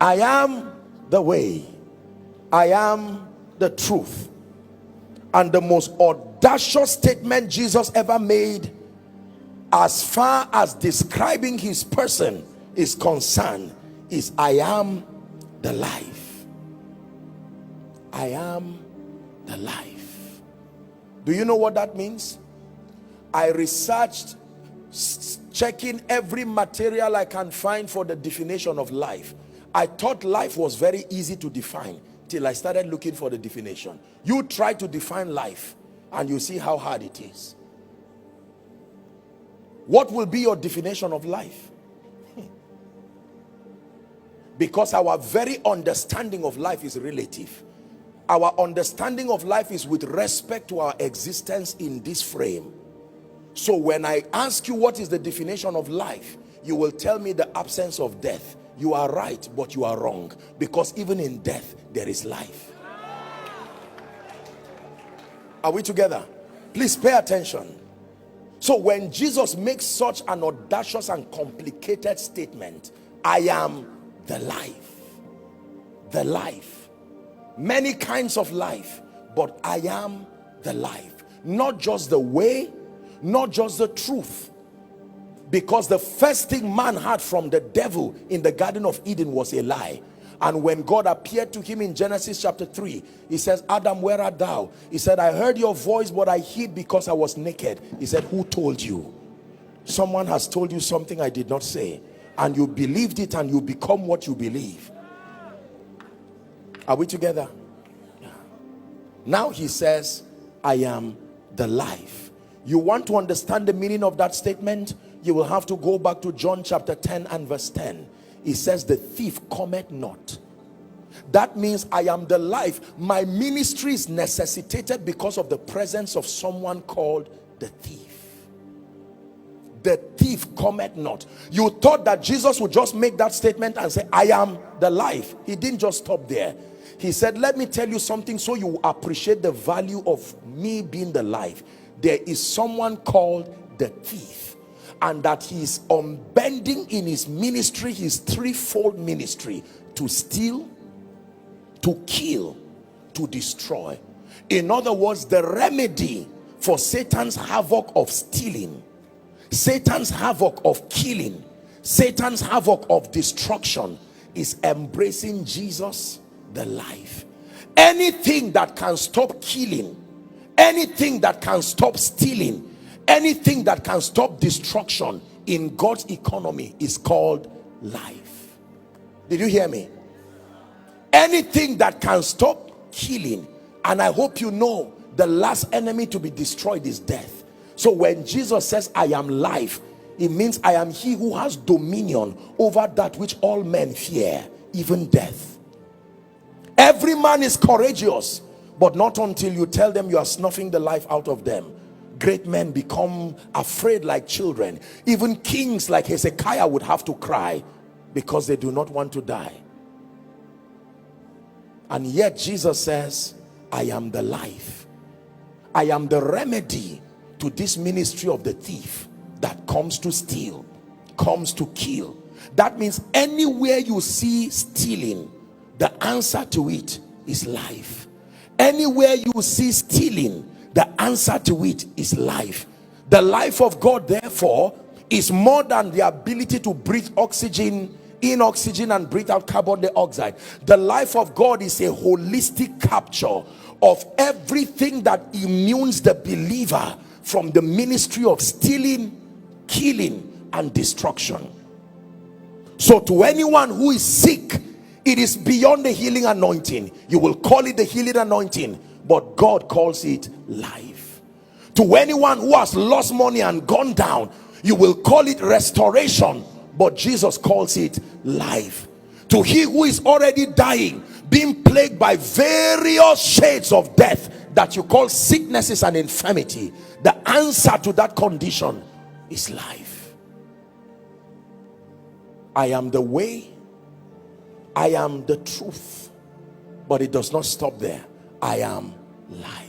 I am the way, I am the truth. And the most audacious statement Jesus ever made as far as describing his person is concerned is, I am the life. I am the life. Do you know what that means? I researched, checking every material I can find for the definition of life. I thought life was very easy to define till I started looking for the definition. You try to define life and you see how hard it is. What will be your definition of life? Because our very understanding of life is relative. Our understanding of life is with respect to our existence in this frame. So when I ask you what is the definition of life, you will tell me the absence of death. You are right, but you are wrong, because even in death there is life. Are we together? Please pay attention. So when Jesus makes such an audacious and complicated statement, I am the life. The life. Many kinds of life, but I am the life. Not just the way, not just the truth. Because the first thing man had from the devil in the Garden of Eden was a lie. And when God appeared to him in Genesis chapter 3, he says, Adam, where art thou? He said, I heard your voice, but I hid because I was naked. He said, who told you? Someone has told you something I did not say, and you believed it, and you become what you believe. Are we together? Yeah. Now he says, I am the life. You want to understand the meaning of that statement? You will have to go back to John chapter 10 and verse 10. He says, the thief cometh not. That means I am the life. My ministry is necessitated because of the presence of someone called the thief. The thief cometh not. You thought that Jesus would just make that statement and say, I am the life. He didn't just stop there. He said, let me tell you something so you appreciate the value of me being the life. There is someone called the thief. And that he is unbending in his ministry, his threefold ministry: to steal, to kill, to destroy. In other words, the remedy for Satan's havoc of stealing, Satan's havoc of killing, Satan's havoc of destruction is embracing Jesus, the life. Anything that can stop killing, anything that can stop stealing, anything that can stop destruction in God's economy is called life. Did you hear me? Anything that can stop killing. And I hope you know the last enemy to be destroyed is death. So when Jesus says I am life, it means I am he who has dominion over that which all men fear, even death. Every man is courageous, but not until you tell them you are snuffing the life out of them. Great men become afraid like children. Even kings like Hezekiah would have to cry because they do not want to die. And yet Jesus says, I am the life. I am the remedy to this ministry of the thief that comes to steal, comes to kill. That means anywhere you see stealing, the answer to it is life. Anywhere you see stealing, the answer to it is life. The life of God, therefore, is more than the ability to breathe oxygen in oxygen and breathe out carbon dioxide. The life of God is a holistic capture of everything that immunes the believer from the ministry of stealing, killing, and destruction. So to anyone who is sick, it is beyond the healing anointing. You will call it the healing anointing, but God calls it life. To anyone who has lost money and gone down, you will call it restoration, but Jesus calls it life. To he who is already dying, being plagued by various shades of death that you call sicknesses and infirmity, the answer to that condition is life. I am the way, I am the truth, but it does not stop there. I am life.